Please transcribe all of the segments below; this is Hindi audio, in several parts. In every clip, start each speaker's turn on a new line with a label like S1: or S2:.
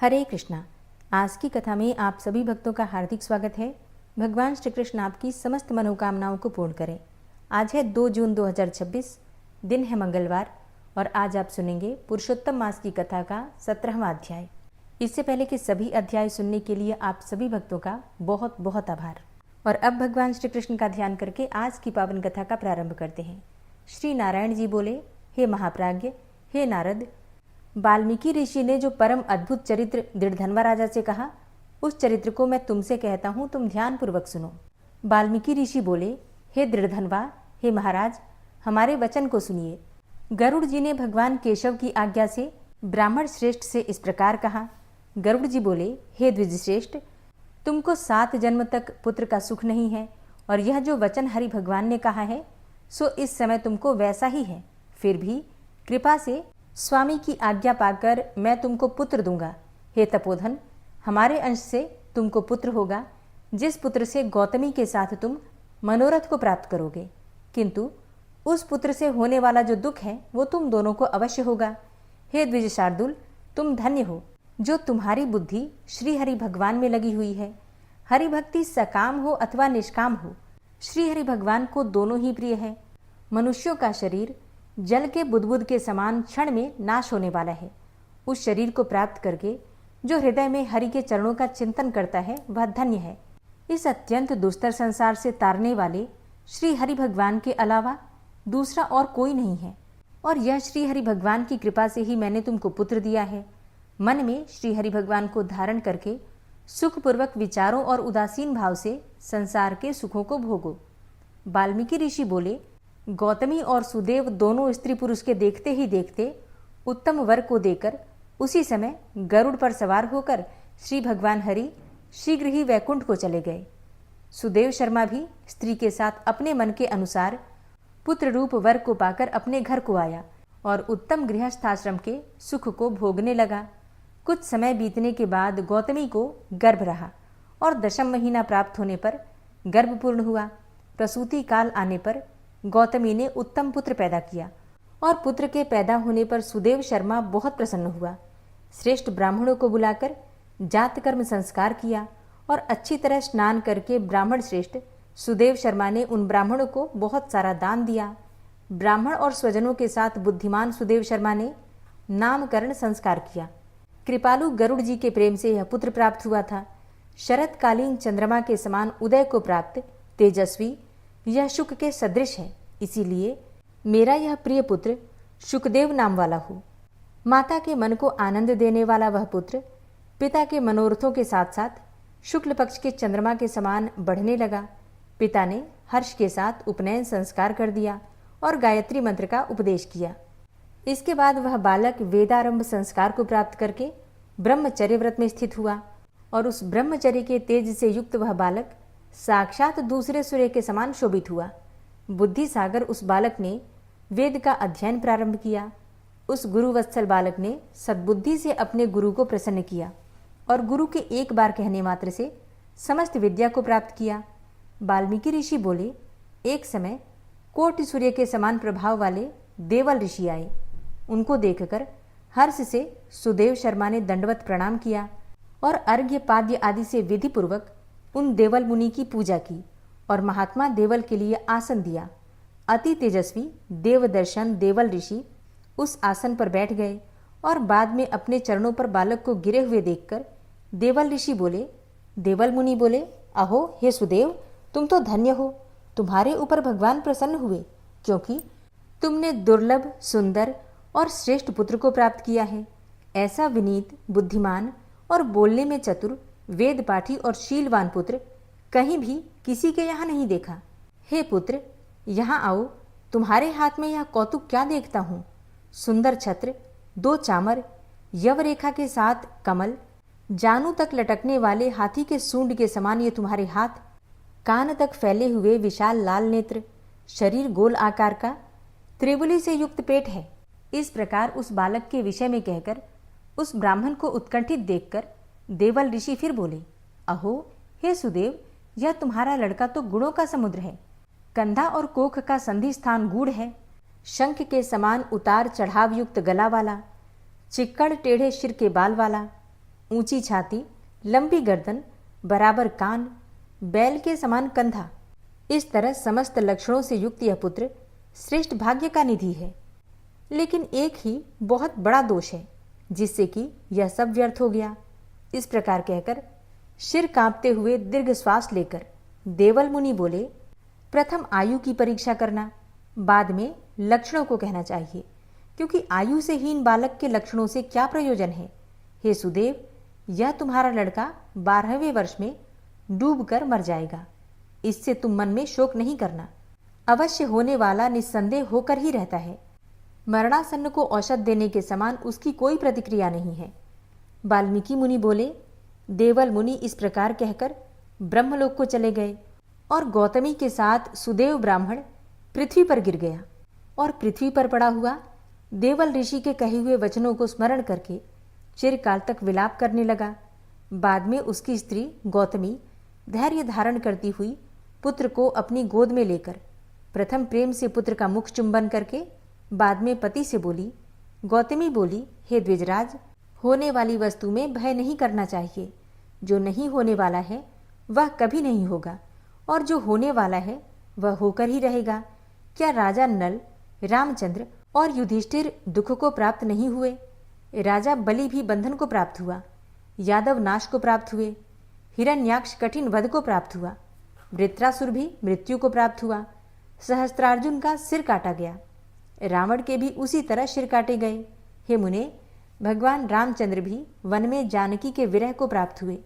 S1: हरे कृष्णा। आज की कथा में आप सभी भक्तों का हार्दिक स्वागत है। भगवान श्री कृष्ण आपकी समस्त मनोकामनाओं को पूर्ण करें। आज है 2 जून 2026, दिन है मंगलवार और आज आप सुनेंगे पुरुषोत्तम मास की कथा का 17वां अध्याय। इससे पहले कि सभी अध्याय सुनने के लिए आप सभी भक्तों का बहुत बहुत आभार। और अब भगवान श्री कृष्ण का ध्यान करके आज की पावन कथा का प्रारंभ करते हैं। श्री नारायण जी बोले, हे महाप्राज्ञ, हे नारद, वाल्मीकि ऋषि ने जो परम अद्भुत चरित्र दृढ़धनवा राजा से कहा, उस चरित्र को मैं तुमसे कहता हूँ, तुम ध्यान पूर्वक सुनो। वाल्मीकि ऋषि बोले, हे दृढ़धनवा, हे महाराज, हमारे वचन को सुनिए। गरुड़ जी ने भगवान केशव की आज्ञा से ब्राह्मण श्रेष्ठ से इस प्रकार कहा। गरुड़ जी बोले, हे द्विजश्रेष्ठ, तुमको 7 जन्म तक पुत्र का सुख नहीं है और यह जो वचन हरि भगवान ने कहा है सो इस समय तुमको वैसा ही है। फिर भी कृपा से स्वामी की आज्ञा पाकर मैं तुमको पुत्र दूंगा। हे तपोधन, हमारे अंश से तुमको पुत्र होगा, जिस पुत्र से गौतमी के साथ तुम मनोरथ को प्राप्त करोगे। किंतु उस पुत्र से होने वाला जो दुख है वो तुम दोनों को अवश्य होगा। हे द्विज शार्दुल, तुम धन्य हो जो तुम्हारी बुद्धि श्री हरि भगवान में लगी हुई है। हरि भक्ति सकाम हो अथवा निष्काम हो, श्री हरि भगवान को दोनों ही प्रिय है। मनुष्यों का शरीर जल के बुदबुद के समान क्षण में नाश होने वाला है। उस शरीर को प्राप्त करके जो हृदय में हरि के चरणों का चिंतन करता है वह धन्य है। इस अत्यंत दुस्तर संसार से तारने वाले श्री हरि भगवान के अलावा दूसरा और कोई नहीं है और यह श्री हरि भगवान की कृपा से ही मैंने तुमको पुत्र दिया है। मन में श्री हरि भगवान को धारण करके सुखपूर्वक विचारों और उदासीन भाव से संसार के सुखों को भोगो। वाल्मीकि ऋषि बोले, गौतमी और सुदेव दोनों स्त्री पुरुष के देखते ही देखते उत्तम वर को देकर उसी समय गरुड़ पर सवार होकर श्री भगवान हरि शीघ्र ही वैकुंठ को चले गए। सुदेव शर्मा भी स्त्री के साथ अपने मन के अनुसार पुत्र रूप वर को पाकर अपने घर को आया और उत्तम गृहस्थाश्रम के सुख को भोगने लगा। कुछ समय बीतने के बाद गौतमी को गर्भ रहा और 10वां महीना प्राप्त होने पर गर्भ पूर्ण हुआ। प्रसूति काल आने पर गौतमी ने उत्तम पुत्र पैदा किया और पुत्र के पैदा होने पर सुदेव शर्मा बहुत प्रसन्न हुआ। श्रेष्ठ ब्राह्मणों को बुलाकर जात कर्म संस्कार किया और अच्छी तरह स्नान करके ब्राह्मण श्रेष्ठ सुदेव शर्मा ने उन ब्राह्मणों को बहुत सारा दान दिया। ब्राह्मण और स्वजनों के साथ बुद्धिमान सुदेव शर्मा ने नामकरण संस्कार किया। कृपालु गरुड़ जी के प्रेम से यह पुत्र प्राप्त हुआ था। शरतकालीन चंद्रमा के समान उदय को प्राप्त तेजस्वी यह शुक के सदृश है, इसीलिए मेरा यह प्रिय पुत्र शुकदेव नाम वाला हो। माता के मन को आनंद देने वाला वह पुत्र पिता के मनोरथों के साथ साथ शुक्ल पक्ष के चंद्रमा के समान बढ़ने लगा। पिता ने हर्ष के साथ उपनयन संस्कार कर दिया और गायत्री मंत्र का उपदेश किया। इसके बाद वह बालक वेदारंभ संस्कार को प्राप्त करके ब्रह्मचर्य व्रत में स्थित हुआ और उस ब्रह्मचर्य के तेज से युक्त वह बालक साक्षात दूसरे सूर्य के समान शोभित हुआ। बुद्धि सागर उस बालक ने वेद का अध्ययन प्रारंभ किया। उस गुरुवत्सल बालक ने सद्बुद्धि से अपने गुरु को प्रसन्न किया और गुरु के एक बार कहने मात्र से समस्त विद्या को प्राप्त किया। वाल्मीकि ऋषि बोले, एक समय कोटि सूर्य के समान प्रभाव वाले देवल ऋषि आए। उनको देखकर हर्ष से सुदेव शर्मा ने दंडवत प्रणाम किया और अर्घ्य पाद्य आदि से विधि पूर्वक उन देवल मुनि की पूजा की और महात्मा देवल के लिए आसन दिया। अति तेजस्वी देवदर्शन देवल ऋषि उस आसन पर बैठ गए और बाद में अपने चरणों पर बालक को गिरे हुए देखकर देवल ऋषि बोले, देवल मुनि बोले, अहो हे सुदेव, तुम तो धन्य हो। तुम्हारे ऊपर भगवान प्रसन्न हुए क्योंकि तुमने दुर्लभ सुंदर और श्रेष्ठ पुत्र को प्राप्त किया है। ऐसा विनीत बुद्धिमान और बोलने में चतुर वेद पाठी और शीलवान पुत्र कहीं भी किसी के यहाँ नहीं देखा। हे पुत्र, यहाँ आओ, तुम्हारे हाथ में यह कौतुक क्या देखता हूँ। सुंदर छत्र, 2 चामर, यवरेखा के साथ कमल, जानू तक लटकने वाले हाथी के सूंड के समान ये तुम्हारे हाथ, कान तक फैले हुए विशाल लाल नेत्र, शरीर गोल आकार का, त्रिबुली से युक्त पेट है। इस प्रकार उस बालक के विषय में कहकर उस ब्राह्मण को उत्कंठित देखकर देवल ऋषि फिर बोले, अहो हे सुदेव, यह तुम्हारा लड़का तो गुणों का समुद्र है। कंधा और कोख का संधि स्थान गूढ़ है, शंख के समान उतार चढ़ाव युक्त गला वाला, चिक्कड़ टेढ़े सिर के बाल वाला, ऊंची छाती, लंबी गर्दन, बराबर कान, बैल के समान कंधा, इस तरह समस्त लक्षणों से युक्त यह पुत्र श्रेष्ठ भाग्य का निधि है। लेकिन एक ही बहुत बड़ा दोष है जिससे कि यह सब व्यर्थ हो गया। इस प्रकार कहकर सिर कांपते हुए दीर्घ श्वास लेकर देवल मुनि बोले, प्रथम आयु की परीक्षा करना, बाद में लक्षणों को कहना चाहिए, क्योंकि आयु से हीन बालक के लक्षणों से क्या प्रयोजन है। हे सुदेव, यह तुम्हारा लड़का 12वें वर्ष में डूबकर मर जाएगा। इससे तुम मन में शोक नहीं करना। अवश्य होने वाला निस्संदेह होकर ही रहता है। मरणासन्न को औषध देने के समान उसकी कोई प्रतिक्रिया नहीं है। वाल्मीकि मुनि बोले। देवल मुनि इस प्रकार कहकर ब्रह्मलोक को चले गए और गौतमी के साथ सुदेव ब्राह्मण पृथ्वी पर गिर गया और पृथ्वी पर पड़ा हुआ देवल ऋषि के कहे हुए वचनों को स्मरण करके चिरकाल तक विलाप करने लगा। बाद में उसकी स्त्री गौतमी धैर्य धारण करती हुई पुत्र को अपनी गोद में लेकर प्रथम प्रेम से पुत्र का मुख चुंबन करके बाद में पति से बोली। गौतमी बोली, हे द्विजराज, होने वाली वस्तु में भय नहीं करना चाहिए। जो नहीं होने वाला है वह कभी नहीं होगा, और जो होने वाला है वह होकर ही रहेगा। क्या राजा नल, रामचंद्र और युधिष्ठिर दुख को प्राप्त नहीं हुए? राजा बलि भी बंधन को प्राप्त हुआ, यादव नाश को प्राप्त हुए, हिरण्याक्ष कठिन वध को प्राप्त हुआ, वृत्रासुर भी मृत्यु को प्राप्त हुआ, सहस्त्रार्जुन का सिर काटा गया, रावण के भी उसी तरह सिर काटे गए। हे मुने, भगवान रामचंद्र भी वन में जानकी के विरह को प्राप्त हुए,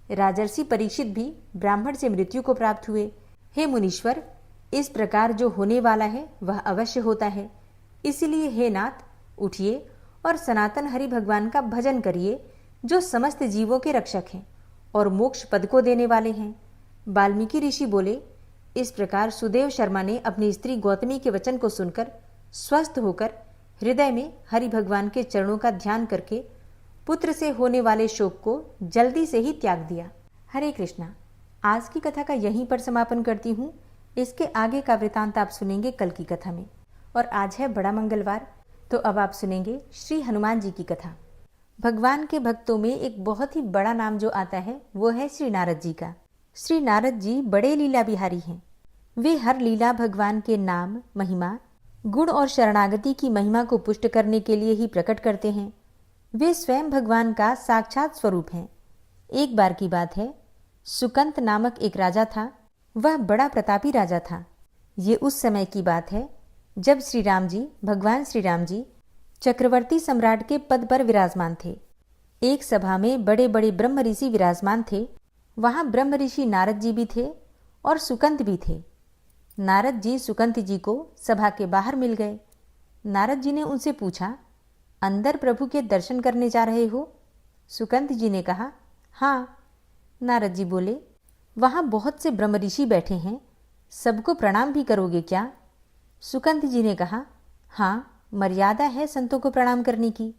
S1: राजर्षि परीक्षित भी ब्राह्मण से मृत्यु को प्राप्त हुए। हे मुनीश्वर, इस प्रकार जो होने वाला है वह अवश्य होता है। इसलिए हे नाथ, उठिए और सनातन हरि भगवान का भजन करिए, जो समस्त जीवों के रक्षक हैं और मोक्ष पद को देने वाले हैं। वाल्मीकि ऋषि बोले। इस प्रकार सुदेव शर्मा ने अपनी स्त्री गौतमी के वचन को सुनकर स्वस्थ होकर हृदय में हरि भगवान के चरणों का ध्यान करके पुत्र से होने वाले शोक को जल्दी से ही त्याग दिया। हरे कृष्णा। आज की कथा का यहीं पर समापन करती हूँ। इसके आगे का वृतांत आप सुनेंगे कल की कथा में। और आज है बड़ा मंगलवार, तो अब आप सुनेंगे श्री हनुमान जी की कथा। भगवान के भक्तों में एक बहुत ही बड़ा नाम जो आता है वो है श्री नारद जी का। श्री नारद जी बड़े लीला बिहारी हैं। वे हर लीला भगवान के नाम, महिमा, गुण और शरणागति की महिमा को पुष्ट करने के लिए ही प्रकट करते हैं। वे स्वयं भगवान का साक्षात स्वरूप हैं। एक बार की बात है, सुकंत नामक एक राजा था। वह बड़ा प्रतापी राजा था। ये उस समय की बात है जब भगवान श्री राम जी चक्रवर्ती सम्राट के पद पर विराजमान थे। एक सभा में बड़े बड़े ब्रह्म ऋषि विराजमान थे। वहां ब्रह्म ऋषि नारद जी भी थे और सुकंत भी थे। नारद जी सुकंत जी को सभा के बाहर मिल गए। नारद जी ने उनसे पूछा, अंदर प्रभु के दर्शन करने जा रहे हो? सुकंत जी ने कहा, हाँ। नारद जी बोले, वहां बहुत से ब्रह्म ऋषि बैठे हैं, सबको प्रणाम भी करोगे क्या? सुकंत जी ने कहा, हाँ, मर्यादा है संतों को प्रणाम करने की।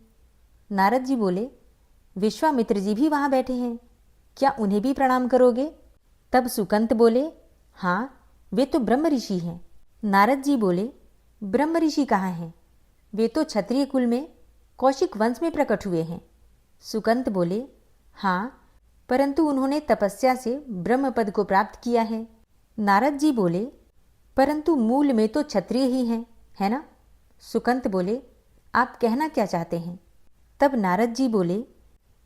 S1: नारद जी बोले, विश्वामित्र जी भी वहां बैठे हैं, क्या उन्हें भी प्रणाम करोगे? तब सुकंत बोले, हाँ, वे तो ब्रह्म ऋषि हैं। नारद जी बोले, ब्रह्म ऋषि कहाँ हैं? वे तो क्षत्रिय कुल में कौशिक वंश में प्रकट हुए हैं। सुकंत बोले, हाँ, परंतु उन्होंने तपस्या से ब्रह्म पद को प्राप्त किया है। नारद जी बोले, परंतु मूल में तो क्षत्रिय ही हैं, है ना? सुकंत बोले, आप कहना क्या चाहते हैं? तब नारद जी बोले,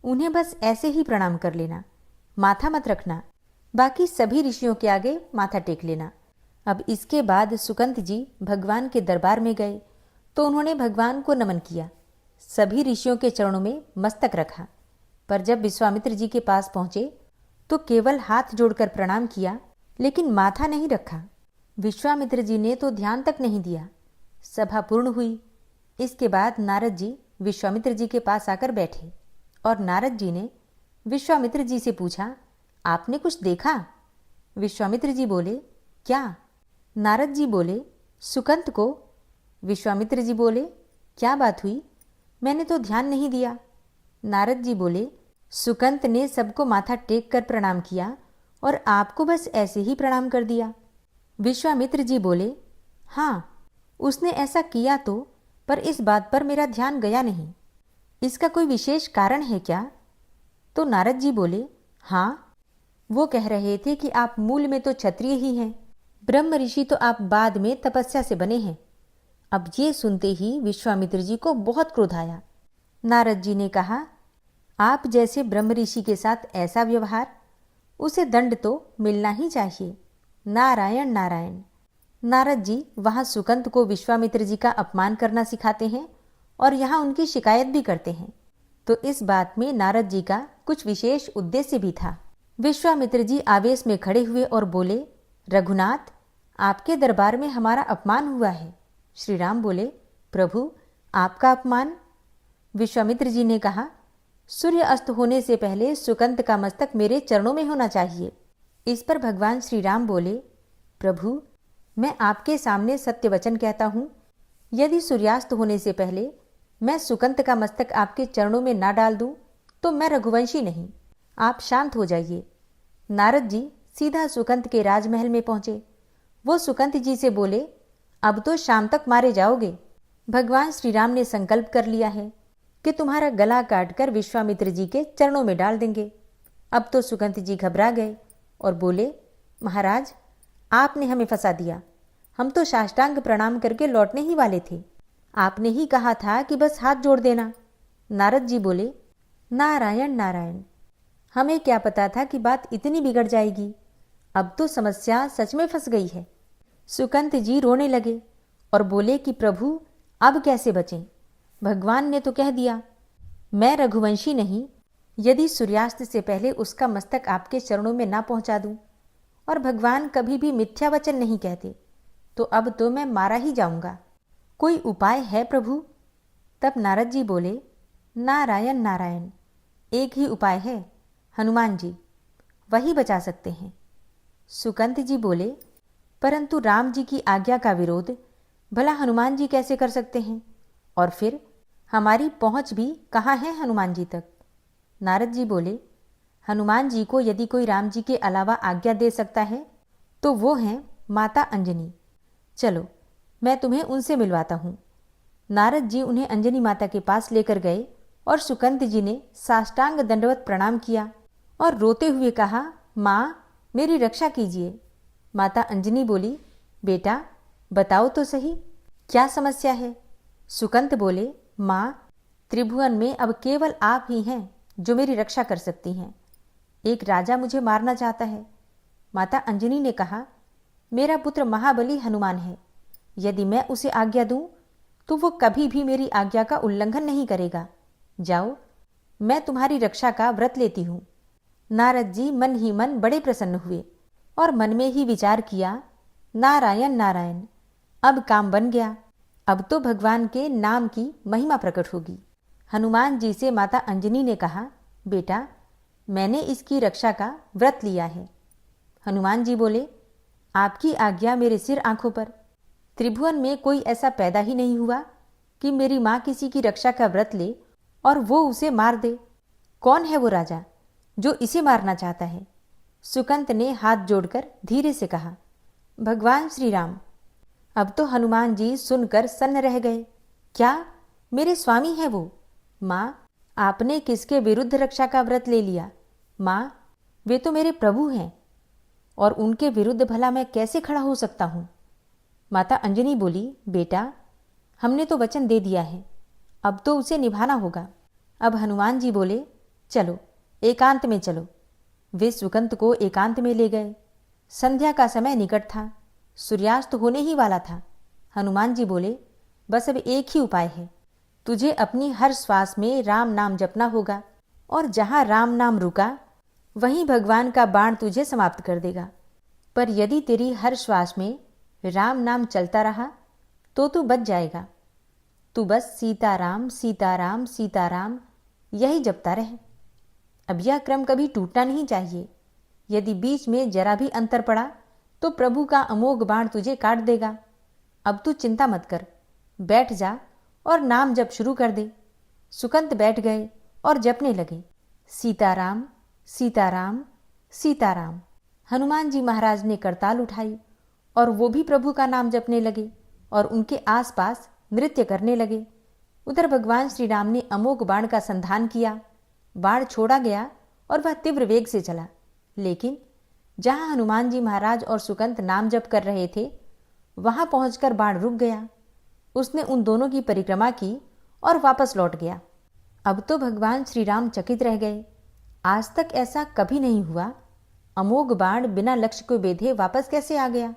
S1: उन्हें बस ऐसे ही प्रणाम कर लेना, माथा मत रखना, बाकी सभी ऋषियों के आगे माथा टेक लेना। अब इसके बाद सुकंत जी भगवान के दरबार में गए तो उन्होंने भगवान को नमन किया, सभी ऋषियों के चरणों में मस्तक रखा। पर जब विश्वामित्र जी के पास पहुंचे तो केवल हाथ जोड़कर प्रणाम किया, लेकिन माथा नहीं रखा। विश्वामित्र जी ने तो ध्यान तक नहीं दिया। सभा पूर्ण हुई। इसके बाद नारद जी विश्वामित्र जी के पास आकर बैठे और नारद जी ने विश्वामित्र जी से पूछा, आपने कुछ देखा? विश्वामित्र जी बोले, क्या? नारद जी बोले, सुकंत को। विश्वामित्र जी बोले, क्या बात हुई? मैंने तो ध्यान नहीं दिया। नारद जी बोले, सुकंत ने सबको माथा टेक कर प्रणाम किया और आपको बस ऐसे ही प्रणाम कर दिया। विश्वामित्र जी बोले, हाँ, उसने ऐसा किया तो, पर इस बात पर मेरा ध्यान गया नहीं। इसका कोई विशेष कारण है क्या? तो नारद जी बोले, हाँ, वो कह रहे थे कि आप मूल में तो क्षत्रिय ही हैं, ब्रह्म ऋषि तो आप बाद में तपस्या से बने हैं। अब ये सुनते ही विश्वामित्र जी को बहुत क्रोध आया। नारद जी ने कहा, आप जैसे ब्रह्म ऋषि के साथ ऐसा व्यवहार, उसे दंड तो मिलना ही चाहिए। नारायण नारायण। नारद जी वहां सुकंत को विश्वामित्र जी का अपमान करना सिखाते हैं और यहाँ उनकी शिकायत भी करते हैं। तो इस बात में नारद जी का कुछ विशेष उद्देश्य भी था। विश्वामित्र जी आवेश में खड़े हुए और बोले, रघुनाथ, आपके दरबार में हमारा अपमान हुआ है। श्री राम बोले, प्रभु, आपका अपमान? विश्वामित्र जी ने कहा, सूर्य अस्त होने से पहले सुकंत का मस्तक मेरे चरणों में होना चाहिए। इस पर भगवान श्री राम बोले, प्रभु, मैं आपके सामने सत्य वचन कहता हूं, यदि सूर्यास्त होने से पहले मैं सुकंत का मस्तक आपके चरणों में ना डाल दूं तो मैं रघुवंशी नहीं। आप शांत हो जाइए। नारद जी सीधा सुकंत के राजमहल में पहुंचे। वो सुकंत जी से बोले, अब तो शाम तक मारे जाओगे। भगवान श्री राम ने संकल्प कर लिया है कि तुम्हारा गला काटकर विश्वामित्र जी के चरणों में डाल देंगे। अब तो सुकंत जी घबरा गए और बोले, महाराज, आपने हमें फंसा दिया। हम तो साष्टांग प्रणाम करके लौटने ही वाले थे। आपने ही कहा था कि बस हाथ जोड़ देना। नारद जी बोले, नारायण नारायण, हमें क्या पता था कि बात इतनी बिगड़ जाएगी। अब तो समस्या सच में फंस गई है। सुकंत जी रोने लगे और बोले कि प्रभु, अब कैसे बचें? भगवान ने तो कह दिया, मैं रघुवंशी नहीं यदि सूर्यास्त से पहले उसका मस्तक आपके चरणों में ना पहुंचा दूं। और भगवान कभी भी मिथ्या वचन नहीं कहते, तो अब तो मैं मारा ही जाऊंगा। कोई उपाय है प्रभु? तब नारद जी बोले, नारायण नारायण, एक ही उपाय है, हनुमान जी, वही बचा सकते हैं। सुकंत जी बोले, परंतु राम जी की आज्ञा का विरोध भला हनुमान जी कैसे कर सकते हैं? और फिर हमारी पहुंच भी कहाँ है हनुमान जी तक? नारद जी बोले, हनुमान जी को यदि कोई राम जी के अलावा आज्ञा दे सकता है तो वो हैं माता अंजनी। चलो, मैं तुम्हें उनसे मिलवाता हूँ। नारद जी उन्हें अंजनी माता के पास लेकर गए और सुकंत जी ने साष्टांग दंडवत प्रणाम किया और रोते हुए कहा, माँ, मेरी रक्षा कीजिए। माता अंजनी बोली, बेटा, बताओ तो सही, क्या समस्या है? सुकंत बोले, माँ, त्रिभुवन में अब केवल आप ही हैं जो मेरी रक्षा कर सकती हैं। एक राजा मुझे मारना चाहता है। माता अंजनी ने कहा, मेरा पुत्र महाबली हनुमान है, यदि मैं उसे आज्ञा दूं तो वो कभी भी मेरी आज्ञा का उल्लंघन नहीं करेगा। जाओ, मैं तुम्हारी रक्षा का व्रत लेती हूँ। नारद जी मन ही मन बड़े प्रसन्न हुए और मन में ही विचार किया, नारायण नारायण, अब काम बन गया। अब तो भगवान के नाम की महिमा प्रकट होगी। हनुमान जी से माता अंजनी ने कहा, बेटा, मैंने इसकी रक्षा का व्रत लिया है। हनुमान जी बोले, आपकी आज्ञा मेरे सिर आंखों पर। त्रिभुवन में कोई ऐसा पैदा ही नहीं हुआ कि मेरी माँ किसी की रक्षा का व्रत ले और वो उसे मार दे। कौन है वो राजा जो इसे मारना चाहता है? सुकंत ने हाथ जोड़कर धीरे से कहा, भगवान श्री राम। अब तो हनुमान जी सुनकर सन्न रह गए। क्या मेरे स्वामी है वो? माँ, आपने किसके विरुद्ध रक्षा का व्रत ले लिया? माँ, वे तो मेरे प्रभु हैं और उनके विरुद्ध भला मैं कैसे खड़ा हो सकता हूँ? माता अंजनी बोली, बेटा, हमने तो वचन दे दिया है, अब तो उसे निभाना होगा। अब हनुमान जी बोले, चलो, एकांत में चलो। वे सुकंत को एकांत में ले गए। संध्या का समय निकट था, सूर्यास्त होने ही वाला था। हनुमान जी बोले, बस अब एक ही उपाय है, तुझे अपनी हर श्वास में राम नाम जपना होगा और जहाँ राम नाम रुका वहीं भगवान का बाण तुझे समाप्त कर देगा। पर यदि तेरी हर श्वास में राम नाम चलता रहा तो तू बच जाएगा। तू बस सीताराम सीताराम सीताराम यही जपता रहे। अब यह क्रम कभी टूटना नहीं चाहिए। यदि बीच में जरा भी अंतर पड़ा तो प्रभु का अमोघ बाण तुझे काट देगा। अब तू चिंता मत कर, बैठ जा और नाम जप शुरू कर दे। सुकंत बैठ गए और जपने लगे, सीताराम सीताराम सीताराम। हनुमान जी महाराज ने करताल उठाई और वो भी प्रभु का नाम जपने लगे और उनके आसपास नृत्य करने लगे। उधर भगवान श्री राम ने अमोघ बाण का संधान किया। बाण छोड़ा गया और वह तीव्र वेग से चला। लेकिन जहां हनुमान जी महाराज और सुकंत नाम जप कर रहे थे, वहां पहुंचकर बाण रुक गया। उसने उन दोनों की परिक्रमा की और वापस लौट गया। अब तो भगवान श्री राम चकित रह गए। आज तक ऐसा कभी नहीं हुआ। अमोघ बाण बिना लक्ष्य को बेधे वापस कैसे आ गया?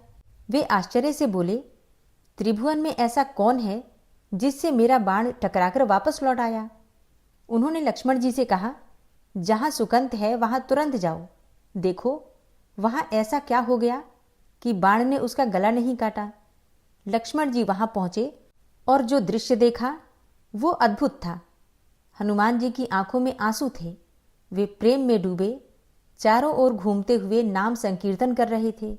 S1: वे आश्चर्य से बोले, त्रिभुवन में ऐसा कौन है जिससे मेरा बाण टकराकर वापस लौट आया? उन्होंने लक्ष्मण जी से कहा, जहां सुकंत है वहां तुरंत जाओ। देखो वहां ऐसा क्या हो गया कि बाण ने उसका गला नहीं काटा। लक्ष्मण जी वहां पहुंचे और जो दृश्य देखा वो अद्भुत था। हनुमान जी की आंखों में आंसू थे। वे प्रेम में डूबे चारों ओर घूमते हुए नाम संकीर्तन कर रहे थे,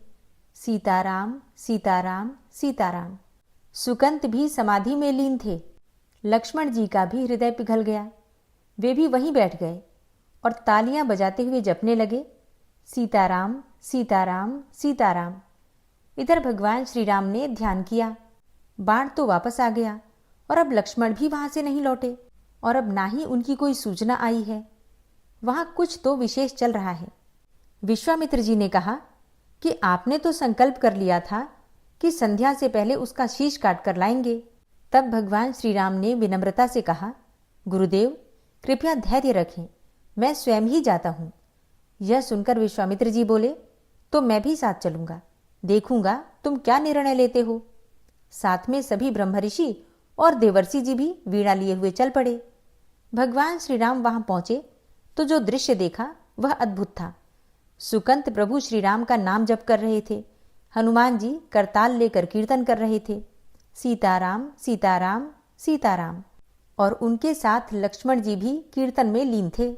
S1: सीताराम सीताराम सीताराम। सुकंत भी समाधि में लीन थे। लक्ष्मण जी का भी हृदय पिघल गया। वे भी वहीं बैठ गए और तालियां बजाते हुए जपने लगे, सीताराम सीताराम सीताराम। इधर भगवान श्री राम ने ध्यान किया। बाण तो वापस आ गया और अब लक्ष्मण भी वहां से नहीं लौटे और अब ना ही उनकी कोई सूचना आई है। वहां कुछ तो विशेष चल रहा है। विश्वामित्र जी ने कहा कि आपने तो संकल्प कर लिया था कि संध्या से पहले उसका शीश काट कर लाएंगे। तब भगवान श्री राम ने विनम्रता से कहा, गुरुदेव कृपया धैर्य रखें, मैं स्वयं ही जाता हूं। यह सुनकर विश्वामित्र जी बोले, तो मैं भी साथ चलूंगा, देखूंगा तुम क्या निर्णय लेते हो। साथ में सभी ब्रह्मऋषि और देवर्षि जी भी वीणा लिए हुए चल पड़े। भगवान श्री राम वहां पहुंचे तो जो दृश्य देखा वह अद्भुत था। सुकंत प्रभु श्री राम का नाम जप कर रहे थे। हनुमान जी करताल लेकर कीर्तन कर रहे थे, सीताराम सीताराम सीताराम। और उनके साथ लक्ष्मण जी भी कीर्तन में लीन थे।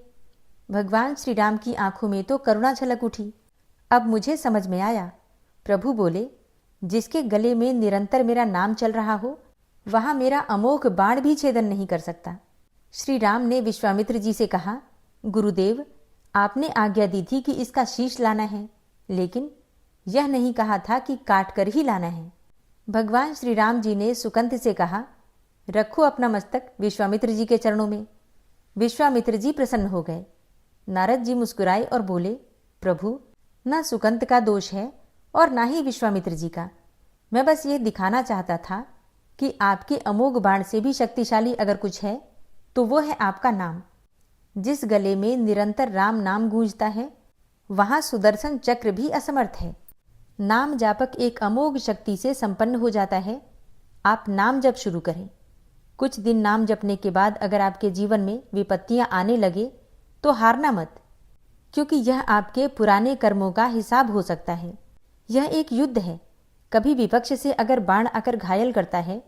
S1: भगवान श्री राम की आंखों में तो करुणा झलक उठी। अब मुझे समझ में आया। प्रभु बोले, जिसके गले में निरंतर मेरा नाम चल रहा हो, वहां मेरा अमोघ बाण भी छेदन नहीं कर सकता। श्री राम ने विश्वामित्र जी से कहा, गुरुदेव आपने आज्ञा दी थी कि इसका शीश लाना है, लेकिन यह नहीं कहा था कि काट कर ही लाना है। भगवान श्री राम जी ने सुकंत से कहा, रखो अपना मस्तक विश्वामित्र जी के चरणों में। विश्वामित्र जी प्रसन्न हो गए। नारद जी मुस्कुराए और बोले, प्रभु न सुकंत का दोष है और ना ही विश्वामित्र जी का। मैं बस ये दिखाना चाहता था कि आपके अमोघ बाण से भी शक्तिशाली अगर कुछ है तो वो है आपका नाम। जिस गले में निरंतर राम नाम गूंजता है, वहां सुदर्शन चक्र भी असमर्थ है। नाम जापक एक अमोघ शक्ति से संपन्न हो जाता है। आप नाम जप शुरू करें। कुछ दिन नाम जपने के बाद अगर आपके जीवन में विपत्तियां आने लगे तो हारना मत, क्योंकि यह आपके पुराने कर्मों का हिसाब हो सकता है। यह एक युद्ध है। कभी विपक्ष से अगर बाण आकर घायल करता है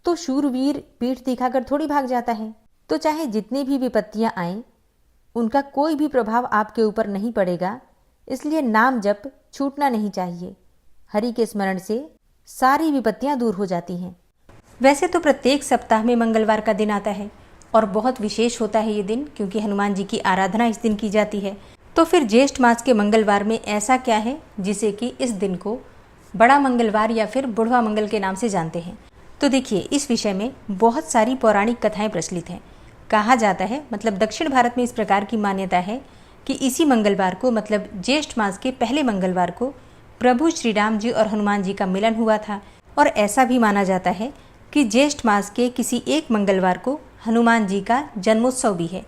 S1: तो शूरवीर पीठ दिखाकर थोड़ी भाग जाता है। तो चाहे जितनी भी विपत्तियां आएं, उनका कोई भी प्रभाव आपके ऊपर नहीं पड़ेगा। इसलिए नाम जप छूटना नहीं चाहिए। हरि के स्मरण से सारी विपत्तियां दूर हो जाती हैं। वैसे तो प्रत्येक सप्ताह में मंगलवार का दिन आता है और बहुत विशेष होता है ये दिन, क्योंकि हनुमान जी की आराधना इस दिन की जाती है। तो फिर ज्येष्ठ मास के मंगलवार में ऐसा क्या है जिसे कि इस दिन को बड़ा मंगलवार या फिर बुढ़वा मंगल के नाम से जानते हैं? तो देखिए, इस विषय में बहुत सारी पौराणिक कथाएं प्रचलित हैं। कहा जाता है, मतलब दक्षिण भारत में इस प्रकार की मान्यता है कि इसी मंगलवार को, मतलब ज्येष्ठ मास के पहले मंगलवार को प्रभु श्री राम जी और हनुमान जी का मिलन हुआ था। और ऐसा भी माना जाता है कि ज्येष्ठ मास के किसी एक मंगलवार को हनुमान जी का जन्मोत्सव भी है।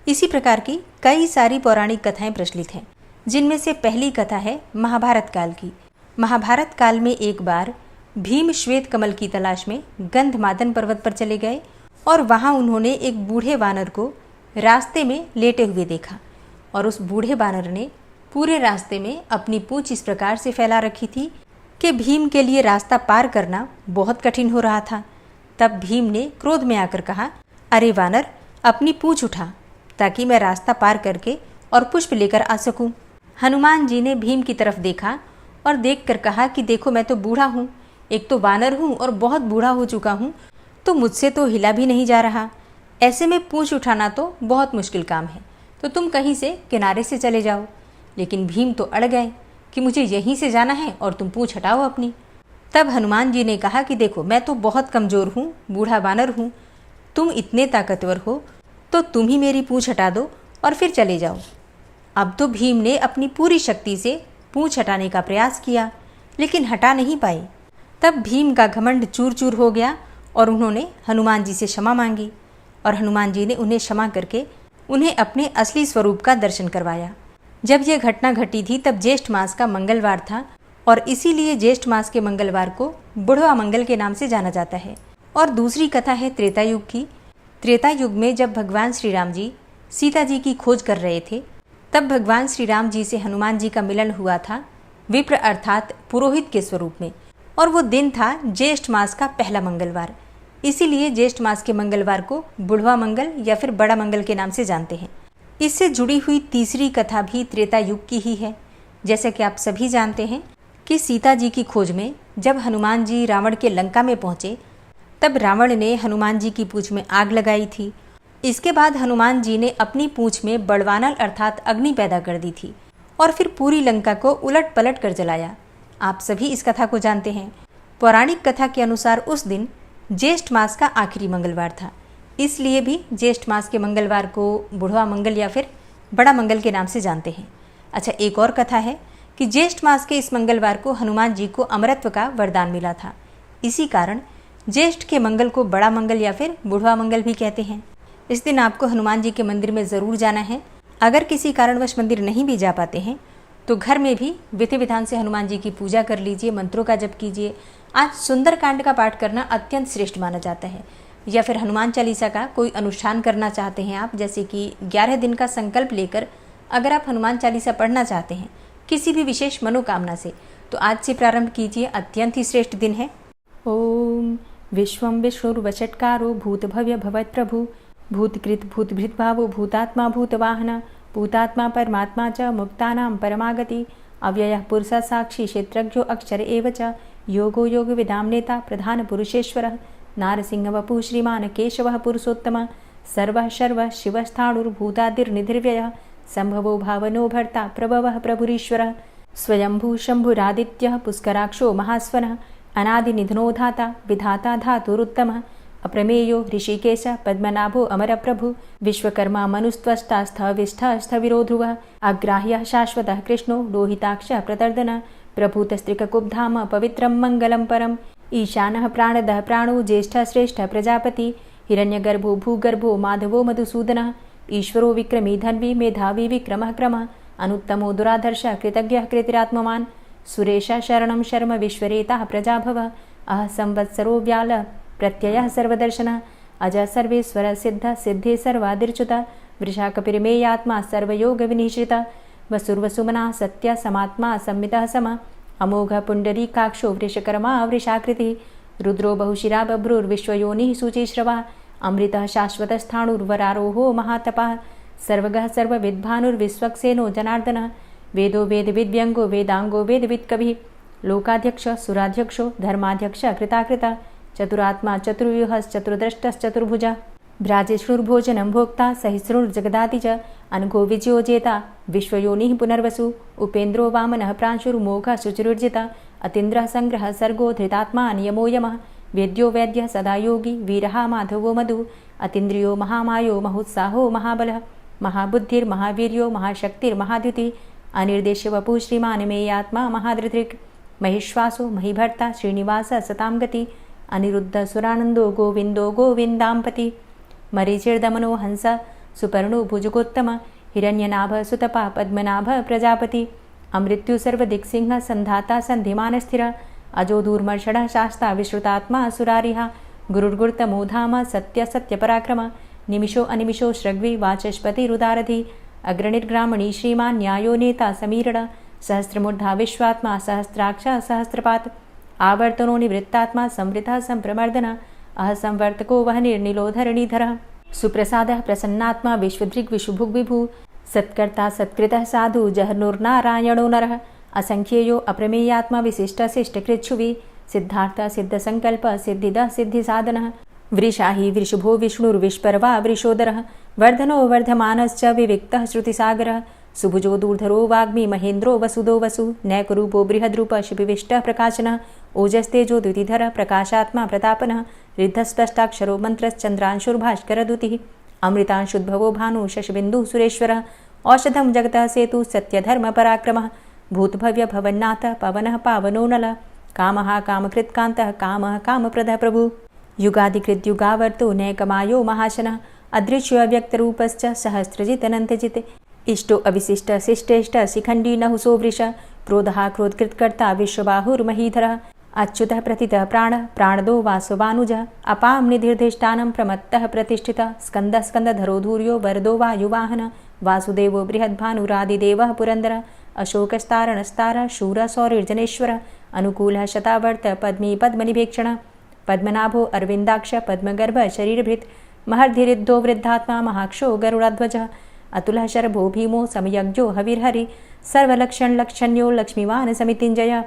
S1: इसी प्रकार की कई सारी पौराणिक कथाएं प्रचलित हैं, जिनमें से पहली कथा है महाभारत काल की। महाभारत काल में एक बार भीम श्वेत कमल की तलाश में गंधमादन पर्वत पर चले गए और वहां उन्होंने एक बूढ़े वानर को रास्ते में लेटे हुए देखा। और उस बूढ़े वानर ने पूरे रास्ते में अपनी पूंछ इस प्रकार से फैला रखी थी कि भीम के लिए रास्ता पार करना बहुत कठिन हो रहा था। तब भीम ने क्रोध में आकर कहा, अरे वानर, अपनी पूंछ उठा ताकि मैं रास्ता पार करके और पुष्प लेकर आ सकूं। हनुमान जी ने भीम की तरफ देखा और देखकर कहा कि देखो, मैं तो बूढ़ा हूँ, एक तो वानर हूँ और बहुत बूढ़ा हो चुका हूँ, तो मुझसे तो हिला भी नहीं जा रहा। ऐसे में पूंछ उठाना तो बहुत मुश्किल काम है, तो तुम कहीं से किनारे से चले जाओ। लेकिन भीम तो अड़ गए कि मुझे यहीं से जाना है और तुम पूंछ हटाओ अपनी। तब हनुमान जी ने कहा कि देखो, मैं तो बहुत कमज़ोर हूँ, बूढ़ा वानर हूँ, तुम इतने ताकतवर हो तो तुम ही मेरी पूंछ हटा दो और फिर चले जाओ। अब तो भीम ने अपनी पूरी शक्ति से पूंछ हटाने का प्रयास किया, लेकिन हटा नहीं पाए। तब भीम का घमंड चूर चूर हो गया और उन्होंने हनुमान जी से क्षमा मांगी और हनुमान जी ने उन्हें क्षमा करके उन्हें अपने असली स्वरूप का दर्शन करवाया। जब यह घटना घटी थी तब ज्येष्ठ मास का मंगलवार था और इसीलिए ज्येष्ठ मास के मंगलवार को बुढ़वा मंगल के नाम से जाना जाता है। और दूसरी कथा है त्रेता युग की। त्रेता युग में जब भगवान श्री राम जी सीता जी की खोज कर रहे थे, तब भगवान श्री राम जी से हनुमान जी का मिलन हुआ था विप्र अर्थात पुरोहित के स्वरूप में, और वो दिन था ज्येष्ठ मास का पहला मंगलवार। इसीलिए ज्येष्ठ मास के मंगलवार को बुढ़वा मंगल या फिर बड़ा मंगल के नाम से जानते हैं। इससे जुड़ी हुई तीसरी कथा भी त्रेता युग की ही है। जैसे कि आप सभी जानते हैं कि सीता जी की खोज में जब हनुमान जी रावण के लंका में पहुंचे, तब रावण ने हनुमान जी की पूंछ में आग लगाई थी। इसके बाद हनुमान जी ने अपनी पूंछ में बड़वानल अर्थात अग्नि पैदा कर दी थी और फिर पूरी लंका को उलट पलट कर जलाया। आप सभी इस कथा को जानते हैं। पौराणिक कथा के अनुसार उस दिन ज्येष्ठ मास का आखिरी मंगलवार था, इसलिए भी ज्येष्ठ मास के मंगलवार को बुढ़वा मंगल या फिर बड़ा मंगल के नाम से जानते हैं। अच्छा, एक और कथा है कि ज्येष्ठ मास के इस मंगलवार को हनुमान जी को अमरत्व का वरदान मिला था। इसी कारण ज्येष्ठ के मंगल को बड़ा मंगल या फिर बुढ़वा मंगल भी कहते हैं। इस दिन आपको हनुमान जी के मंदिर में ज़रूर जाना है। अगर किसी कारणवश मंदिर नहीं भी जा पाते हैं तो घर में भी विधि विधान से हनुमान जी की पूजा कर लीजिए, मंत्रों का जप कीजिए। आज सुंदरकांड का पाठ करना अत्यंत श्रेष्ठ माना जाता है। या फिर हनुमान चालीसा का कोई अनुष्ठान करना चाहते हैं आप, जैसे कि 11 दिन का संकल्प लेकर अगर आप हनुमान चालीसा पढ़ना चाहते हैं किसी भी विशेष मनोकामना से, तो आज से प्रारंभ कीजिए। अत्यंत ही श्रेष्ठ दिन है। ओम विश्वम विष्णुर्वचटकारो भूत भव्य भवत प्रभु भूतकृत भूतभृत भावो भूतात्मा भूतवाहन भूतात्मा परमात्मा च मुक्तानां परमागति अव्ययः पुरुषः साक्षी क्षेत्रज्ञो अक्षर एव च योगो योग विदाम नेता प्रधान पुरुषेश्वरः नारसिंह वपुः श्रीमान केशवः पुरुषोत्तम सर्वः शर्वः शिवस्थाणुर्भूतादिर्निधिर्व्ययः संभवो भावनो भर्ता प्रभवः प्रभुरीश्वरः स्वयंभू शंभुरादित्यः पुष्कराक्षो महास्वनः अनादिनिधनो धाता विधाता धातुरुत्तमः अप्रमेयो ऋषिकेश पद्मनाभो अमरप्रभु विश्वकर्मा मनुस्त्वष्टा स्थविष्ठः स्थविरो ध्रुवः अग्राह्यः शाश्वतः कृष्णो लोहिताक्षः प्रतर्दन प्रभूतस्त्रिककुब्धाम पवित्रं मङ्गलं परम् ईशानः प्राणदः प्राणो ज्येष्ठः श्रेष्ठः प्रजापति हिरण्यगर्भो भूगर्भो माधवो मधुसूदनः ईश्वरो विक्रमी धन्वी मेधावी विक्रमः क्रमः अनुत्तमो दुराधर्षः कृतज्ञः कृतिरात्मवान् सुरेशः शरणं शर्म विश्वरेताः प्रजाभवः अह संवत्सरो व्याल प्रत्ययः सर्वदर्शनः अज सर्वेश्वर सिद्ध सिद्धे सर्वादिर्च्युत वृषाकपिर्मेयात्मा सर्वयोग विनिश्रित वसुर्वसुमना सत्य समात्मा संमितः सम अमोघ पुण्डरीकाक्षो वृषकर्मा वृषाकृतिः रुद्रो बहुशिरा बभ्रुर्विश्वयोनिः शुचिश्रवा अमृतः शाश्वतस्थाणुर्वरारोहो महातपः सर्वगः सर्वविद्भानुर्विश्वक्सेनो जनार्दनः वेदो वेदविद्व्यङ्गो वेदाङ्गो वेदवित्कविः लोकाध्यक्ष सुराध्यक्षो धर्माध्यक्ष कृताकृता चतुरात्मा चतुर्व्यूहश्चतुर्द्रष्टश्चतुर्भुजा भ्राजेष्णुर्भोजनं भोक्ता सहिष्णुर्जगदाति च अनघो विजयोजेता विश्वयोनिः पुनर्वसु उपेन्द्रो वामनः प्रांशुर्मोघः शुचिरुर्जिता अतीन्द्रः संग्रहः सर्गो धृतात्मा नियमो यमः वेद्यो वैद्यः सदा योगी वीरः माधवो मधु अतीन्द्रियो महामायो महोत्साहो महाबलः महाबुद्धिर्महावीर्यो महाशक्तिर्महाद्युतिः अनिर्देश्य वपुः श्रीमान् मेयात्मा महाधृतिर् महिश्वासो महीभर्ता श्रीनिवास सतां गति अनिरुद्ध सुरानंदो गोविंदो गोविंदांपति मरीचिर्दमनो हंस सुपर्णो भुजगोत्तम हिरण्यनाभ सुतपा पद्मनाभ प्रजापति अमृत्यु सर्वदिक्सिंह संधाता संधिमान स्थिर अजो दूर्मर्षण शास्ता विश्रुतात्मा सुरारिहा गुरुर्गुर्तमो धाम सत्य सत्य पराक्रम निमिषो अनिमिषो श्रग्वी वाचस्पतिरुदारधि अग्रणिर्ग्रामणी श्रीमान् न्यायो नेता समीरण सहस्रमूर्धा विश्वात्मा सहस्राक्ष सहस्रपात आवर्तनो निवृत्तात्मा संवृतः संप्रमर्दन अह संवर्तको वह निर्निलोधरणीधरः सुप्रसादः प्रसन्नात्मा विश्वदृग् विशुभुग् विभु सत्कर्ता सत्कृतः साधु जहर्नुर्नारायणो नरः असंख्येयो अप्रमेयात्मा विशिष्ट शिष्टकृच्छुवि सिद्धार्थ सिद्धसंकल्प सिद्धिदः सिद्धिसाधनः वृषाहि वृषभो विष्णुर्विष्पर्वा वृषोदरः वर्धनो वर्धमानश्च विविक्तः श्रुतिसागरः सुभुजो दूर्धरो वाग्मी महेन्द्रो वसुदो वसु नैकरूपो बृहद्रूप शिपिविष्टः प्रकाशनः ओजस्तेजो द्युतिधर प्रकाशात्मा प्रतापनः रिद्धस्पष्टाक्षरो मन्त्रश्चन्द्रांशुर्भास्करदुतिः अमृतांशुद्भवो भानु शशबिन्दुः सुरेश्वरः औषधं जगतः सेतु सत्यधर्म पराक्रमः भूतभव्य भवन्नाथ पवनः पावनो नलः कामः कामकृत्कान्तः कामः कामप्रदः प्रभु युगादिकृत युगावर्तो नैकमायो महाशनः अदृश्य व्यक्तरूपश्च सहस्रजित् अनन्तजित् इष्टो अविशिष्ट शिष्टेष्ट शिखण्डी नहुसो वृष क्रोधः क्रोधकृत्कर्ता विश्वबाहुर्महीधरः अच्युतः प्रतितः प्राणः प्राणदो वासवानुजः अपां निधिर्धिष्ठानं प्रमत्तः प्रतिष्ठितः स्कन्दः स्कन्दधरो धूर्यो वरदो वायुवाहनः वासुदेवो बृहद्भानुरादिदेवः पुरन्दरः अशोकस्तारणस्तारः शूरः सौरिर्जनेश्वरः अनुकूलः शतावर्त पद्मी पद्मनिभेक्षणः पद्मनाभो अरविन्दाक्ष पद्मगर्भ शरीरभृत् महर्धिरिद्धो वृद्धात्मा महाक्षो गरुडाध्वजः अतुलः शरभो भीमो समयज्ञो हविर्हरि सर्वलक्षणलक्षण्यो लक्ष्मीवान् समितिञ्जयः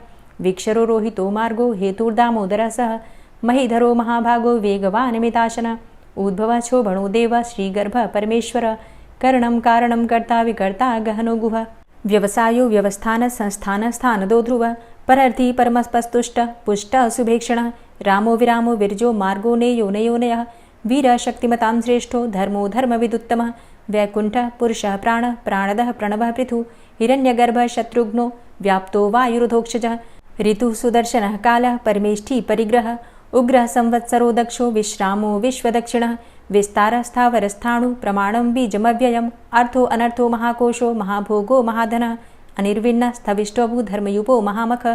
S1: वीक्षरो रोहितो मार्गो हेतुर्दामोदरः सह महीधरो महाभागो वेगवान् मिताशनः उद्भवः क्षोभणो देव श्रीगर्भ परमेश्वर करणं कारणं कर्ता विकर्ता गहनो गुहः व्यवसायो व्यवस्थान संस्थान स्थानदो ध्रुव परर्थी परमस्पस्तुष्ट पुष्ट शुभेक्षणः रामो विरामो विरजो मार्गो नेयो नयोनयः वीर शक्तिमतां श्रेष्ठो धर्मो धर्मविदुत्तमः वैकुण्ठः पुरुषः प्राणः प्राणदः प्रणवः पृथु हिरण्यगर्भः शत्रुघ्नो व्याप्तो वायुरुधोक्षजः ऋतुः सुदर्शनः कालः परमेष्ठी परिग्रहः उग्रः संवत्सरो दक्षो विश्रामो विश्वदक्षिणः विस्तारस्थावरस्थाणु प्रमाणं बीजमव्ययम् अर्थो अनर्थो महाकोशो महाभोगो महाधनः अनिर्विण्णः स्थविष्टोभू धर्मयुपो महामख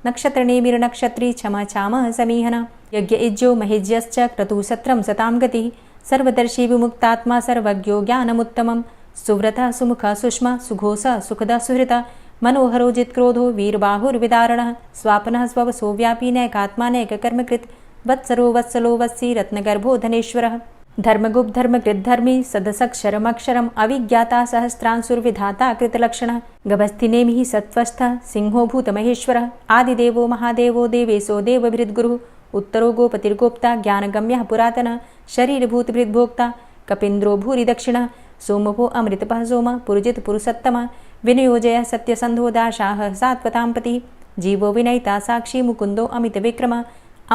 S1: नक्षत्रनेमिर्नक्षत्री क्षमा क्षामः समीहनः यज्ञ इज्यो महेज्यश्च क्रतुसत्रं सतां गतिः सर्वदर्शी विमुक्तात्मा सर्वज्ञो ज्ञानमुत्तमं सुव्रतः सुमुखः सुष्मा सुघोषः सुखदः सुहृतः मनोहरो जित्क्रोधो वीरबाहुर्विदारणः स्वापनः स्ववसो व्यापी नैकात्मा नैककर्मकृत् वत्सरो वत्सलो वत्सी रत्नगर्भो धनेश्वरः धर्मगुप्त धर्मकृद्धर्मी सदसक्षरमक्षरम् अविज्ञाता सहस्रांशुर्विधाता कृतलक्षणः गभस्तिनेमिः सत्त्वस्थः सिंहो भूतमहेश्वरः आदिदेवो महादेवो देवेशो देवभृद्गुरुः उत्तरो गोपतिर्गोप्ता ज्ञानगम्यः पुरातनः शरीरभूतभृद्भोक्ता कपीन्द्रो भूरि दक्षिणः सोमभो अमृतपः सोमः पुरुजित पुरुषोत्तमः विनयोजयः सत्यसन्धो दाशाः सात्वतां पतिः जीवो विनयिता साक्षी मुकुन्दो अमितविक्रमः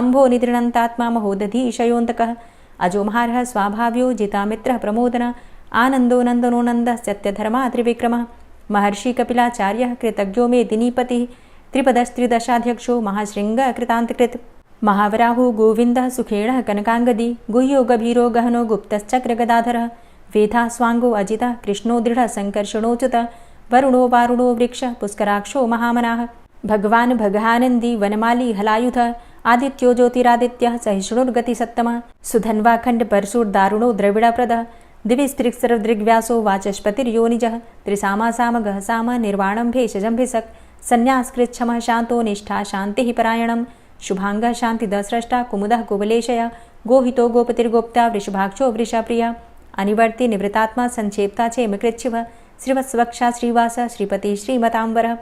S1: अम्भो निद्रणन्तात्मा महोदधीशयोऽन्तकः अजोमहारः स्वाभाव्यो जितामित्रः प्रमोदनः आनन्दो नन्दनो नन्दः सत्यधर्मा त्रिविक्रमः महर्षि कपिलाचार्यः कृतज्ञो मेदिनीपतिः त्रिपदस्त्रिदशाध्यक्षो महाशृङ्गः कृतान्तकृत् महावराहो गोविन्दः सुखेणः कनकाङ्गदी गुह्यो गभीरो गहनो गुप्तश्चक्रगदाधरः वेधा स्वाङ्गो अजितः कृष्णो दृढः सङ्कर्षणोच्युतः वरुणो वारुणो वृक्षः पुष्कराक्षो महामनाः भगवान् भगानन्दी वनमाली हलायुधः आदित्यो ज्योतिरादित्यः सहिष्णुर्गतिसत्तमः सुधन्वाखण्ड परशुर्दारुणो द्रविडप्रदः दिविस्त्रिक्सर्वदृग्व्यासो वाचस्पतिर्योनिजः त्रिसामासामगः साम निर्वाणं भेषजम्भिषक् सन्न्यासकृच्छमः शान्तो निष्ठा शान्तिः परायणं शुभाङ्गः शान्तिदस्रष्टा कुमुदः कुवलेशय गोहितो गोपतिर्गोप्ता वृषभाक्षो वृषाप्रियः अनिवर्ति निवृतात्मा संक्षेप्ता चेमकृच्छिवः श्रीवत्सवक्षा श्रीवास श्रीपति श्रीमतांबरः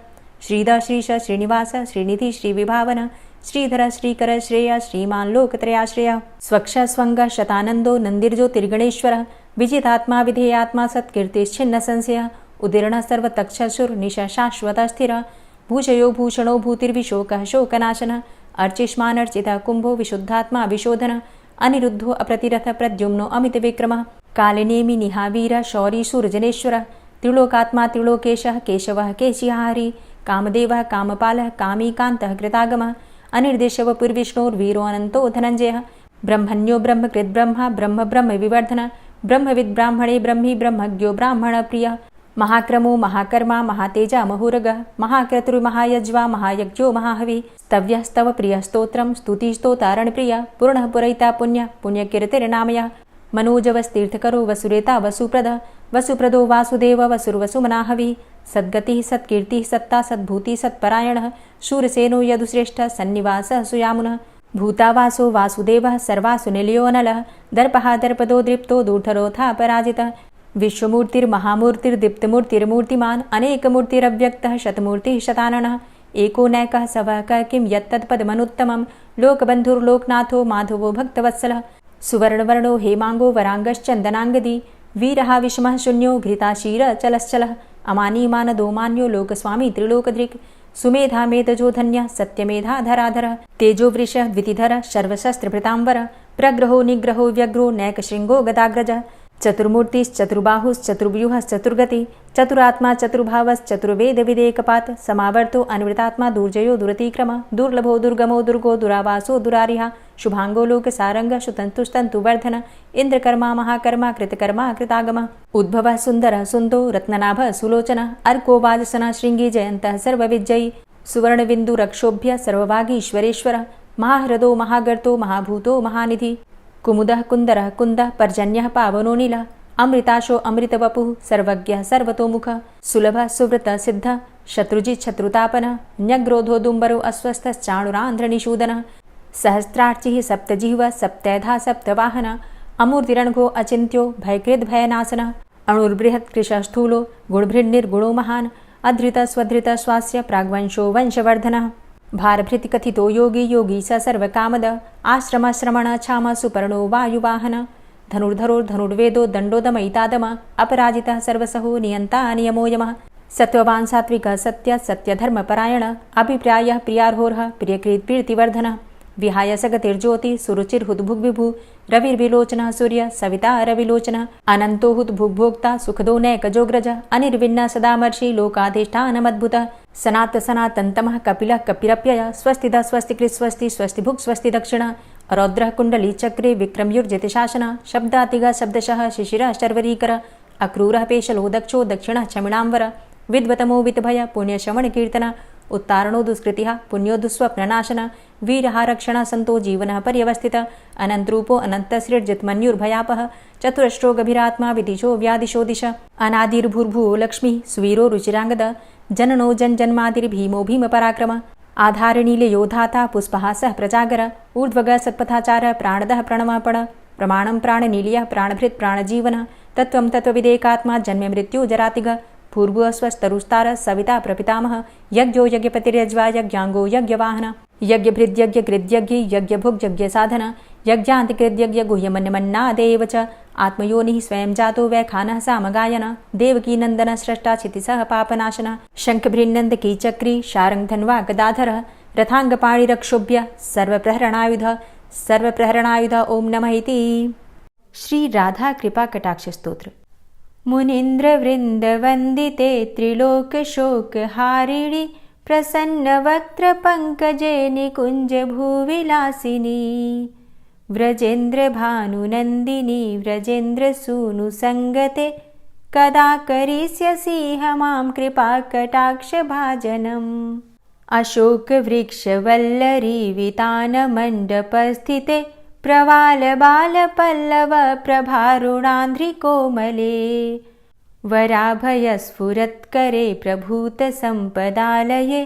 S1: श्रीधर श्रीश श्रीनिवास श्रीनिधि श्रीविभावन श्रीधर श्रीकर श्रेय श्रीमान् लोकत्रयाश्रयः स्वक्ष स्वङ्ग शतानन्दो नन्दिर्ज्योतिर्गणेश्वरः विजितात्मा विधेयात्मा सत्कीर्तिश्छिन्न संशयः उदीर्णः सर्वतक्षशुर्निश शाश्वतः स्थिरः भूषयो भूषणो भूतिर्विशोकः शोकनाशनः अर्चिष्मानर्चितः कुम्भो विशुद्धात्मा विशोधनः अनिरुद्धो अप्रतिरथ प्रद्युम्नो अमितविक्रमः कालिनेमि निहावीर शौरी शूरजनेश्वरः त्रिलोकात्मा त्रिलोकेशः केशवः केशिहारी कामदेवः कामपालः कामीकान्तः कृतागमः अनिर्देशव पुर्विष्णोर्वीरो अनन्तो धनञ्जयः ब्रह्मण्यो ब्रह्मकृद्ब्रह्मा ब्रह्म ब्रह्म विवर्धनः ब्रह्मविद् ब्राह्मणे ब्रह्मी ब्रह्मज्ञो ब्राह्मणप्रियः महाक्रमो महाकर्मा महातेजा महोरगः महाक्रतुर्महायज्वा महायज्ञो महाहवि स्तव्यः स्तव प्रियः स्तोत्रं स्तुतिस्तोतारणप्रियः पूर्णः पुरैता पुण्यः पुण्यकीर्तिर्नामयः मनोजवस्तीर्थकरो वसुरेता वसुप्रदः वसुप्रदो वासुदेव वसुर्वसुमनाहवि सद्गतिः सत्कीर्तिः सत्ता सद्भूतिः सत्परायणः शूरसेनो यदुश्रेष्ठः सन्निवासः सुयामुनः भूतावासो वासुदेवः सर्वासु निलयोऽनलः दर्पः दर्पदो दृप्तो दूर्धरोऽथा पराजितः विश्वमूर्तिर्महामूर्तिर्दीप्तमूर्तिर्मूर्तिमान् अनेकमूर्तिरव्यक्तः शतमूर्तिः शताननः एको नैकः सवकः किं यत्तत्पदमनुत्तमं लोकबन्धुर्लोकनाथो माधवो भक्तवत्सलः सुवर्णवर्णो हेमाङ्गो वराङ्गश्चन्दनाङ्गदी वीरः विषमः शून्यो घृताशीरचलश्चलः अमानीमानदो मान्यो लोकस्वामी त्रिलोकदृक् सुमेधा मेधजो धन्यः सत्यमेधा धराधरः तेजो वृषः द्वितिधरः सर्वशस्त्रभृताम्बरः प्रग्रहो निग्रहो व्यग्रो नैकशृङ्गो गदाग्रजः चतुर्मूर्तिश्चतुर्बाहुश्चतुर्व्यूहश्चतुर्गति चतुरात्मा चतुर्भावश्चतुर्वेदविदेकपात् समावर्तो अनिवृतात्मा दुर्जयो दुरतिक्रम दुर्लभो दुर्गमो दुर्गो दुरावासो दुरारिहा शुभांगो लोकसारंगः शुतन्तुस्तन्तुवर्धन इन्द्रकर्मा महाकर्मा कृतकर्मा कृतागम उद्भवः सुन्दरः सुन्दो रत्ननाभः सुलोचनः अर्को वाजसनः शृङ्गी जयन्तः सर्वविजयी सुवर्णबिन्दुरक्षोभ्य सर्वभागीश्वरेश्वरः महाहृदो महागर्तो महाभूतो महानिधि कुमुदः कुन्दरः कुन्दः पर्जन्यः पावनो नीलः अमृताशो अमृतवपुः सर्वज्ञः सर्वतोमुखः सुलभः सुव्रतः सिद्धः शत्रुजित् शत्रुतापनः न्यग्रोधो दुम्बरो अस्वस्थश्चाणुरान्ध्रनिषूदनः सहस्रार्चिः सप्तजिह्वः सप्तैधा सप्तवाहनः अमूर्तिरणघो अचिन्त्यो भयकृद्भयनाशनः अणुर्बृहत्कृशस्थूलो गुणभृन्निर्गुणो महान् अधृतस्वधृतः स्वास्य प्राग्वंशो वंशवर्धनः भारभृतिकथितो योगी योगी स सर्वकामद आश्रमश्रमण क्षाम सुपर्णो वायुवाहन धनुर्धरोर्धनुर्वेदो दण्डोदमयितादम अपराजितः सर्वसहो नियन्ता नियमो यमः सत्त्ववान् सात्विकः सत्य सत्यधर्मपरायण अभिप्रायः प्रियार्होर्ह प्रियकृत् प्रीतिवर्धनः विहाय सगतिर्ज्योति सुरुचिर्हुद्भुग्विभु रविर्विलोचनः सूर्य सविता रविलोचनः अनन्तो हुद्भुग्भोक्ता सुखदो नैकजोग्रज अनिर्विण्ण सदामर्षि लोकाधिष्ठानमद्भुतः सनात सनातन्तमः कपिलः कपिरप्यय स्वस्तिदः स्वस्तिकृत् स्वस्ति स्वस्तिभुक् स्वस्ति दक्षिणः रौद्रः कुण्डली चक्रे विक्रमयुर्जितशासनः शब्दातिगः शब्दशः शिशिरः शर्वरीकरः अक्रूरः पेशलो दक्षो दक्षिणः क्षमिणाम्बर विद्वतमो वितभय पुण्यश्रवणकीर्तन उत्तारणो दुष्कृतिः पुण्यो दुःस्वप्ननाशन वीरः रक्षणः सन्तो जीवनः पर्यवस्थितः अनन्तरूपो अनन्तसृर्जितमन्युर्भयापः चतुरष्ट्रो गभीरात्मा विदिशो व्यादिशो दिश अनादिर्भूर्भुवो लक्ष्मीः सुवीरो रुचिराङ्गद जननो जन्मादिर्भीमो भीमपराक्रम आधारनीलयोधाता पुष्पहासः प्रजागर ऊर्ध्वगः सत्पथाचारः प्राणदः प्रणमापण प्रमाणं प्राणनीलयः प्राणभृत् प्राणजीवनः तत्त्वं तत्त्वविदेकात्मा जन्म मृत्यु जरातिगः भूर्भुवः स्वस्तरुस्तारः सविता प्रपितामहः यज्ञो यज्ञपतिर्यज्वा यज्ञाङ्गो यज्ञवाहन यज्ञभृद्यज्ञकृद्यज्ञ यज्ञभुग्यज्ञसाधन यज्ञान्तिकृद्यज्ञ गुह्यमन्यमन्नादेव च आत्मयोनिः स्वयं जातो वैखानः सामगायन देवकीनन्दनः स्रष्टा क्षितिसः पापनाशन शङ्खभृन्नन्दकीचक्री शारङ्गधन्वा गदाधरः रथाङ्गपाणिरक्षोभ्य सर्वप्रहरणायुध ॐ नमः इति। श्री राधा कृपा कटाक्ष स्तोत्र। मुनीन्द्रवृन्दवन्दिते त्रिलोकशोकहारिणि प्रसन्नवक्त्रपङ्कजे निकुञ्जभूविलासिनी व्रजेन्द्रभानुनन्दिनी व्रजेन्द्रसूनुसङ्गते कदा करिष्यसि मां कृपाकटाक्षभाजनम् अशोकवृक्षवल्लरी वितानमण्डपस्थिते प्रवालबालपल्लव प्रभारुणान्ध्रिकोमले वराभयस्फुरत्करे प्रभूतसम्पदालये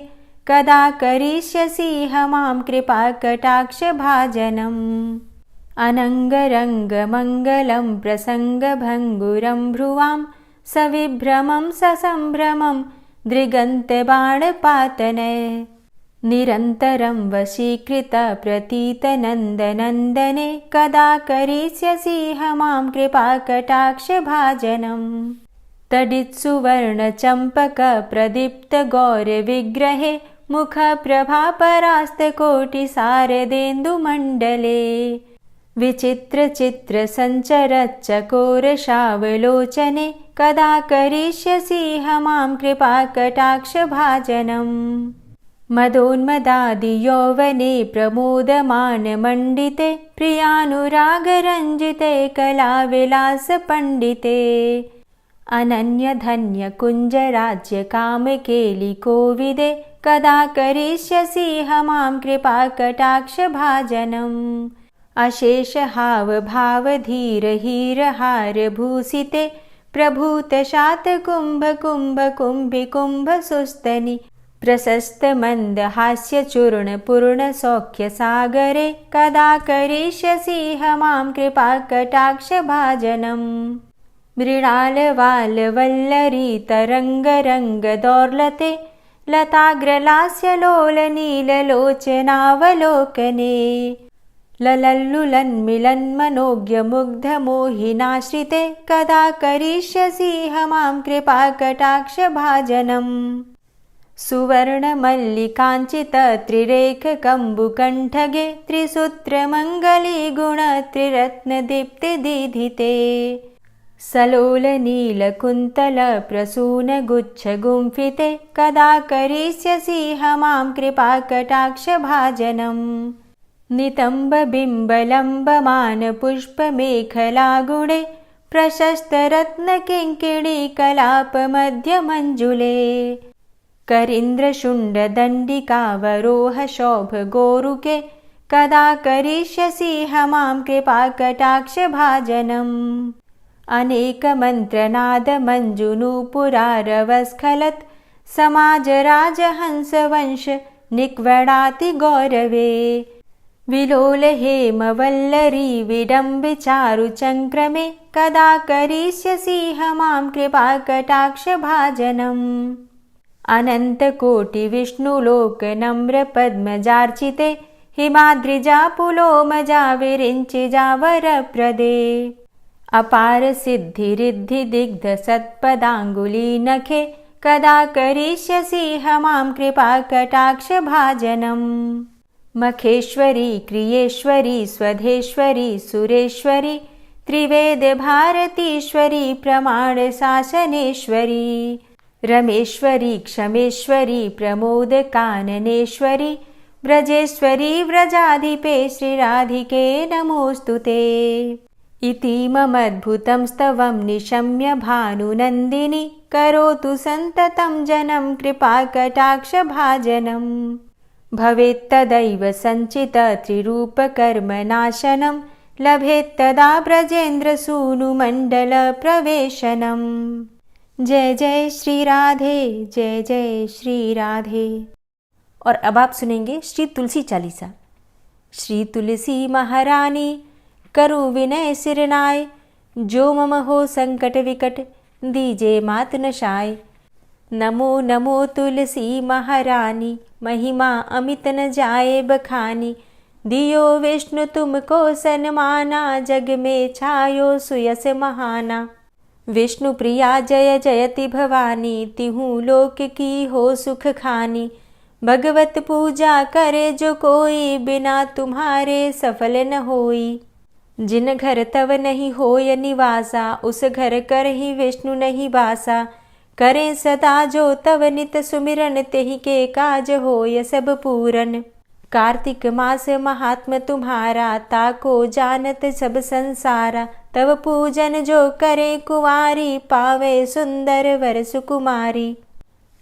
S1: कदा करिष्यसि मां कृपाकटाक्षभाजनम् अनङ्गरङ्गमङ्गलं प्रसङ्गभङ्गुरं भ्रुवां सविभ्रमं ससम्भ्रमं दृगन्तबाणपातने निरन्तरं वशीकृत प्रतीतनन्दनन्दने कदा करिष्यसि मां कृपाकटाक्षभाजनम् तडित्सुवर्णचम्पकप्रदीप्तगौरविग्रहे मुखप्रभापरास्तकोटिसारदेन्दुमण्डले विचित्रचित्रसञ्चरच्चकोरशावलोचने कदा करिष्यसि मां कृपाकटाक्षभाजनम् मदोन्मदादियौवने प्रमोदमानमण्डिते प्रियानुरागरञ्जिते कलाविलासपण्डिते अनन्यधन्यकुञ्जराज्यकामकेलिकोविदे कदा करिष्यसि मां कृपाकटाक्षभाजनम् अशेषहावभावधीरहीरहारभूषिते प्रभूतशातकुम्भकुम्भकुम्भिकुम्भसुस्तनि प्रशस्तमन्दहास्यचूर्णपूर्णसौख्यसागरे कदा करिष्यसि मां कृपाकटाक्षभाजनम् मृणालवालवल्लरी लताग्रलास्यलोलनीललोचनावलोकने ललल्लुलन्मिलन्मनोज्ञमुग्धमोहिनाश्रिते कदा करिष्यसि मां कृपाकटाक्षभाजनम् सुवर्णमल्लिकाञ्चितत्रिरेखकम्बुकण्ठगे त्रिसूत्रमङ्गलीगुणत्रिरत्नदीप्तिदीधिते सलोल नीलकुन्तल प्रसून गुच्छ गुम्फिते कदा करिष्यसि मां कृपाकटाक्षभाजनम् नितम्बबिम्बलम्बमान पुष्पमेखलागुणे प्रशस्तरत्नकिङ्किणीकलापमध्यमञ्जुले करीन्द्रशुण्डदण्डिकावरोहशोभगोरुके कदा करिष्यसि मां कृपाकटाक्षभाजनम् अनेकमन्त्रनादमञ्जुनूपुरारवस्खलत् समाजराजहंसवंश निक्वडाति गौरवे विलोल हेमवल्लरी विडम्बिचारुचङ्क्रमे कदा करिष्यसि मां कृपाकटाक्षभाजनम् अनन्तकोटिविष्णुलोकनम्रपद्मजार्चिते हिमाद्रिजापुलोमजा विरिञ्चिजावरप्रदे अपारसिद्धिरिद्धिदिग्धसत्पदाङ्गुलीनखे कदा करिष्यसि मां कृपाकटाक्षभाजनम् मखेश्वरी क्रियेश्वरी स्वधेश्वरी सुरेश्वरी त्रिवेदभारतीश्वरी प्रमाणशासनेश्वरी रमेश्वरी क्षमेश्वरी प्रमोदकाननेश्वरी व्रजेश्वरी व्रजाधिपे श्रीराधिके नमोऽस्तुते इतीममद्भुतं स्तवं निशम्य भानुनन्दिनी करोतु सन्ततं जनं कृपाकटाक्षभाजनम् भवेत्तदैव सञ्चित त्रिरूपकर्मनाशनं लभेत्तदा ब्रजेन्द्रसूनुमण्डलप्रवेशनम् जय जय श्री राधे, जय जय श्री राधे। और अब आप सुनेंगे श्री तुलसी चालीसा। श्री तुलसी महारानी करु विनय सिरनाय, जो मम हो संकट विकट दीजे मात नशाय। नमो नमो तुलसी महारानी, महिमा अमित न जाए बखानी। दियो विष्णु तुमको सन्माना, जग में छायो सुयस महाना। विष्णु प्रिया जय जयति भवानी, तिहु लोक की हो सुख खानी। भगवत पूजा करे जो कोई, बिना तुम्हारे सफल न होई। जिन घर तव नहीं होय निवासा, उस घर कर ही विष्णु नहीं बासा। करें सदा जो तव नित सुमिरन, तेहि के काज होय सब पूरन। कार्तिक मास महात्म तुम्हारा, ताको जानत सब संसारा। तव पूजन जो करे कुंवारी, पावे सुंदर वर सुकुमारी।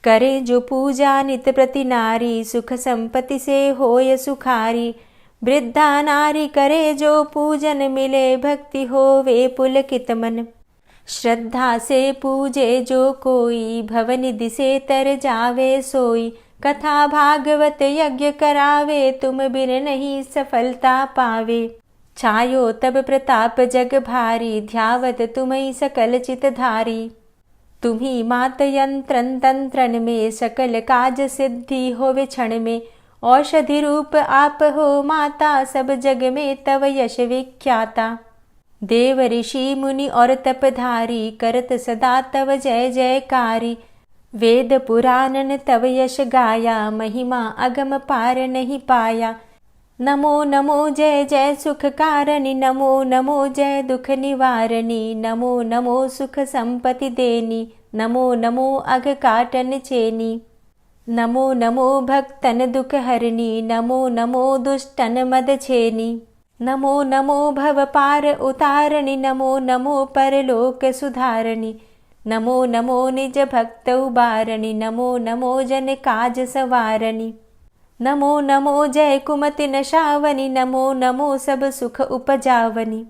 S1: करे जो पूजा नित प्रति नारी, सुख संपत्ति से होय सुखारी। वृद्धा नारी करे जो पूजन, मिले भक्ति होवे पुलकित मन। श्रद्धा से पूजे जो कोई, भवनिधि से तर जावे सोई। कथा भागवत यज्ञ करावे, तुम बिन नहीं सफलता पावे। छायो तब प्रताप जग भारी, ध्यावत तुम्हीं सकल चित धारी। तुम्ही मात यंत्रन तंत्रन में, सकल काज सिद्धि होवे क्षण में। औषधि रूप आप हो माता, सब जग में तव यश विख्याता। देव ऋषि मुनि और तपधारी, करत सदा तव जय जयकारी। वेद पुराणन तव यश गाया, महिमा अगम पार नहीं पाया। नमो नमो जय जय सुख कारणी, नमो नमो जय दुख निवारणी। नमो नमो सुख संपत्ति देनी, नमो नमो अघ काटन चेनी। नमो नमो भक्तन दुख हरणी, नमो नमो दुष्टन मद छेनी। नमो नमो भव पार उतारणी, नमो नमो परलोक सुधारणी। नमो नमो निज भक्त उबारणी, नमो नमो जन काज सवारणी। नमो नमो जय कुमति नशावनी, नमो नमो सब सुख उपजावनी।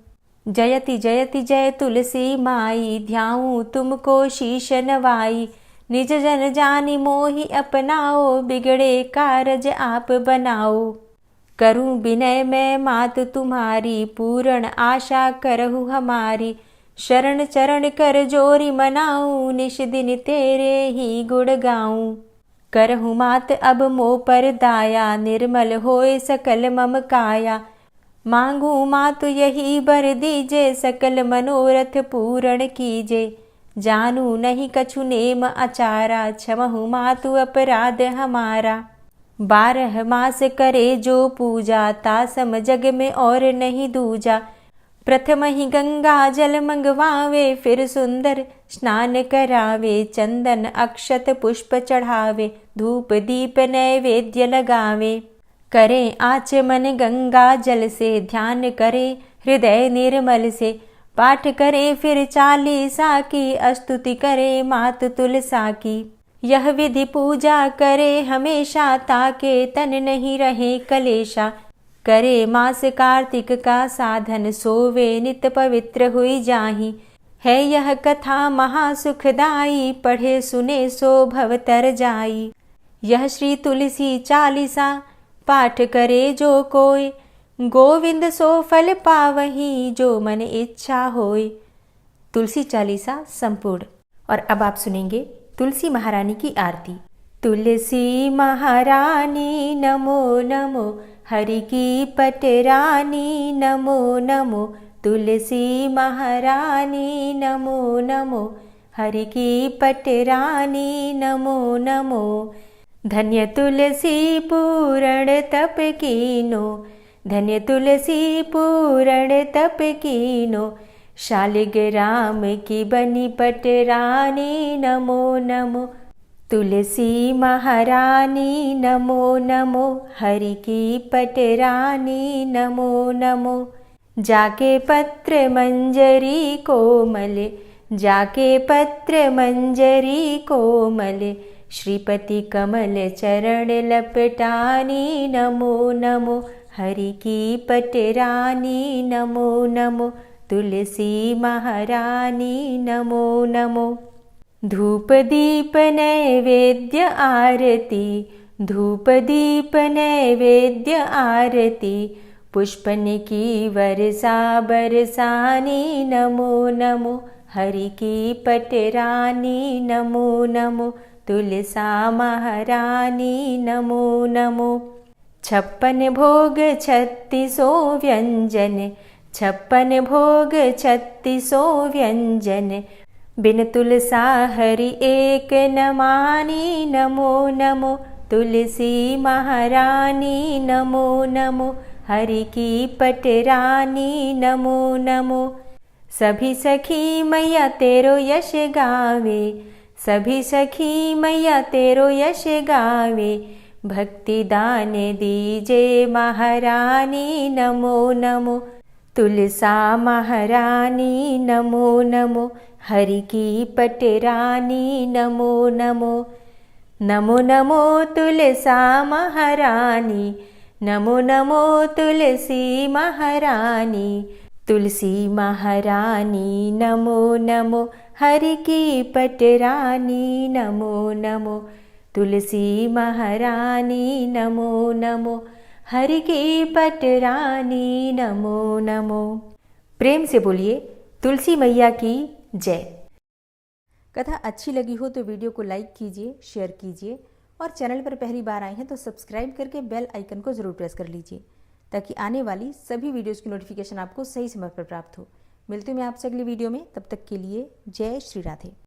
S1: जयति जयति जय तुलसी माई, ध्याऊं तुमको शीश नवाई। निज जन जानी मोहि अपनाओ, बिगड़े कारज आप बनाओ। करूं विनय मैं मात तुम्हारी, पूर्ण आशा करहु हमारी। शरण चरण कर जोरी मनाऊं, निश दिन तेरे ही गुण गाऊं। करहु मात अब मोह पर दाया, निर्मल होए सकल मम काया। मांगू मातु यही बर दीजे, सकल मनोरथ पूर्ण कीजे। जानू नहीं कछु नेम आचारा, क्षमहु मातु अपराध हमारा। 12 मास करे जो पूजा, तासम जग में और नहीं दूजा। प्रथम ही गंगा जल मंगवावे, फिर सुंदर स्नान करावे, चंदन अक्षत पुष्प चढ़ावे, धूप दीप नैवेद्य लगावे। करे आचमन गंगा जल से, ध्यान करे हृदय निर्मल से, पाठ करे फिर चालीसा की, स्तुति करे मात तुलसा की। यह विधि पूजा करे हमेशा, ताके तन नहीं रहे कलेशा। करे मास कार्तिक का साधन, सोवे नित पवित्र हुई जाहि। है यह कथा महासुखदाई, पढ़े सुने सो भव तर जाई। यह श्री तुलसी चालीसा, पाठ करे जो कोय, गोविंद सो फल पावही, जो मन इच्छा होय। तुलसी चालीसा संपूर्ण। और अब आप सुनेंगे तुलसी महारानी की आरती। तुलसी महारानी नमो नमो, हरि की पटरानी नमो नमो। तुलसी महारानी नमो नमो, हरि की पटरानी नमो नमो। धन्य तुलसी पूर्ण तप कीनो, धन्य तुलसी पूर्ण तप कीनो। शालिग्राम की बनी पटरानी नमो नमो। तुलसी महारानी नमो नमो, हरि की पटरानी नमो नमो। जाके पत्र मंजरी कोमल, जाके पत्र मंजरी कोमल, श्रीपति कमल चरण लपटानी नमो नमो। हरि की पटरानी नमो नमो। तुलसी महारानी नमो नमो। धूप दीप नैवेद्य आरती, धूप दीप नैवेद्य आरती। पुष्पन की वर्षा बरसानी नमो नमो। हरि की पटरानी नमो नमो। तुलसा महारानी नमो नमो। 56 भोग 36 व्यंजन, 56 भोग 36 व्यंजन। बिन तुलसा हरि एक न मानी नमो नमो। तुलसी महारानी नमो नमो। हरि की पटरानी नमो नमो। सभी सखी मैया तेरो यश गावे, सभी सखी मैया तेरो यश गावे। भक्ति दान दीजे महारानी नमो नमो। तुलसा महारानी नमो नमो। हरि की पटरानी नमो नमो। नमो नमो तुलसा महारानी, नमो नमो तुलसी महारानी। तुलसी महारानी नमो नमो। हरि की पटरानी नमो नमो। तुलसी महारानी नमो नमो। हरि की पटरानी नमो नमो। प्रेम से बोलिए तुलसी मैया की जय। कथा अच्छी लगी हो तो वीडियो को लाइक कीजिए, शेयर कीजिए और चैनल पर पहली बार आए हैं तो सब्सक्राइब करके बेल आइकन को ज़रूर प्रेस कर लीजिए ताकि आने वाली सभी वीडियोस की नोटिफिकेशन आपको सही समय पर प्राप्त हो। मिलते हैं मैं आपसे अगली वीडियो में, तब तक के लिए जय श्री राधे।